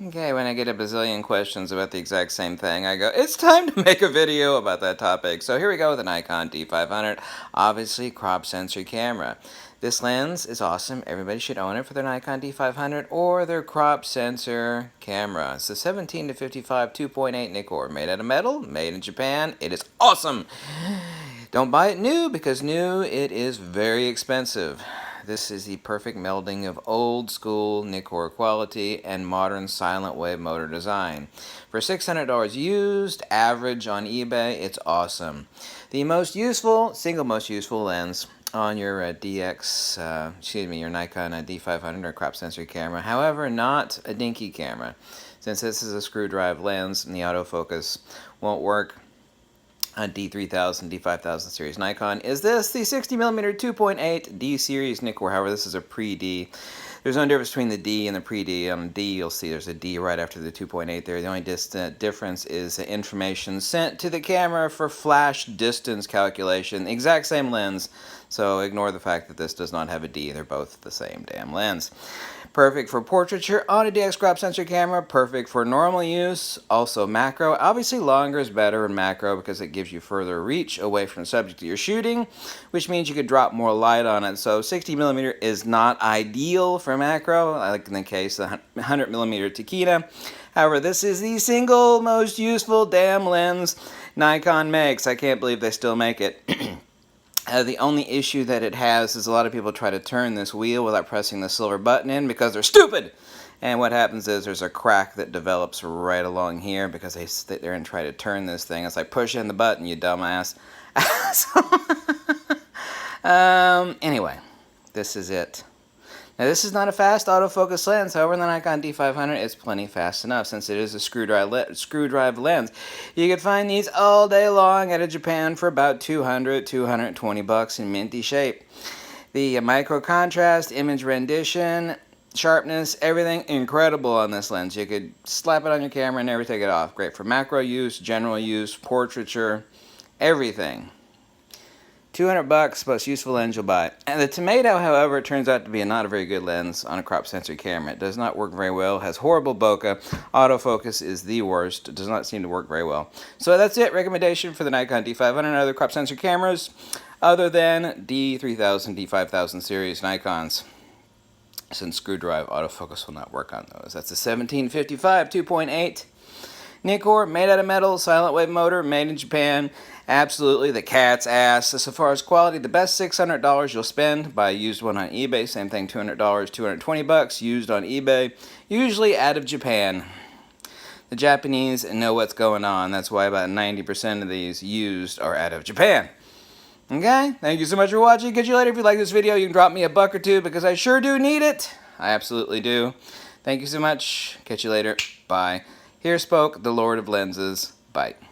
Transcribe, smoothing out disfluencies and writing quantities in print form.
Okay, when I get a bazillion questions about the exact same thing, I go, it's time to make a video about that topic. So here we go with the Nikon D500, obviously crop sensor camera. This lens is awesome. Everybody should own it for their Nikon D500 or their crop sensor camera. It's the 17 to 55 2.8 Nikkor, made out of metal, made in Japan. It is awesome. Don't buy it new because new it is very expensive. This is the perfect melding of old school Nikkor quality and modern silent wave motor design. For $600 used, average on eBay, it's awesome. The single most useful lens on your your Nikon D500 or crop sensor camera. However, not a dinky camera. Since this is a screw drive lens and the autofocus won't work on D3000, D5000 series Nikon. Is this the 60mm 2.8 D series Nikkor? However, this is a pre-D. There's no difference between the D and the pre-D. On D, you'll see there's a D right after the 2.8 there. The only difference is the information sent to the camera for flash distance calculation. The exact same lens, so ignore the fact that this does not have a D. They're both the same damn lens. Perfect for portraiture on a DX crop sensor camera. Perfect for normal use. Also macro. Obviously longer is better in macro because it gives you further reach away from the subject that you're shooting, which means you could drop more light on it. So 60mm is not ideal for macro, like in the case of the 100mm Takeda. However, this is the single most useful damn lens Nikon makes. I can't believe they still make it. The only issue that it has is a lot of people try to turn this wheel without pressing the silver button in because they're stupid. And what happens is there's a crack that develops right along here because they sit there and try to turn this thing. It's like, push in the button, you dumbass. Anyway, this is it. Now, this is not a fast autofocus lens. However, the Nikon D500 is plenty fast enough since it is a screw drive lens. You can find these all day long out of Japan for about $200, $220 in minty shape. The micro contrast, image rendition, sharpness, everything incredible on this lens. You could slap it on your camera and never take it off. Great for macro use, general use, portraiture, everything. $200, most useful lens you'll buy. And the Tomato, however, turns out to be not a very good lens on a crop sensor camera. It does not work very well, has horrible bokeh, autofocus is the worst, it does not seem to work very well. So that's it, recommendation for the Nikon D500 and other crop sensor cameras, other than D3000, D5000 series Nikons. Since screw drive autofocus will not work on those. That's a 1755 2.8 Nikkor, made out of metal, silent wave motor, made in Japan. Absolutely the cat's ass. As far as quality, the best $600 you'll spend. Buy a used one on eBay. Same thing, $200, $220 used on eBay. Usually out of Japan. The Japanese know what's going on. That's why about 90% of these used are out of Japan. Okay, thank you so much for watching. Catch you later. If you like this video, you can drop me a buck or two because I sure do need it. I absolutely do. Thank you so much. Catch you later. Bye. Here spoke the Lord of Lenses. Bye.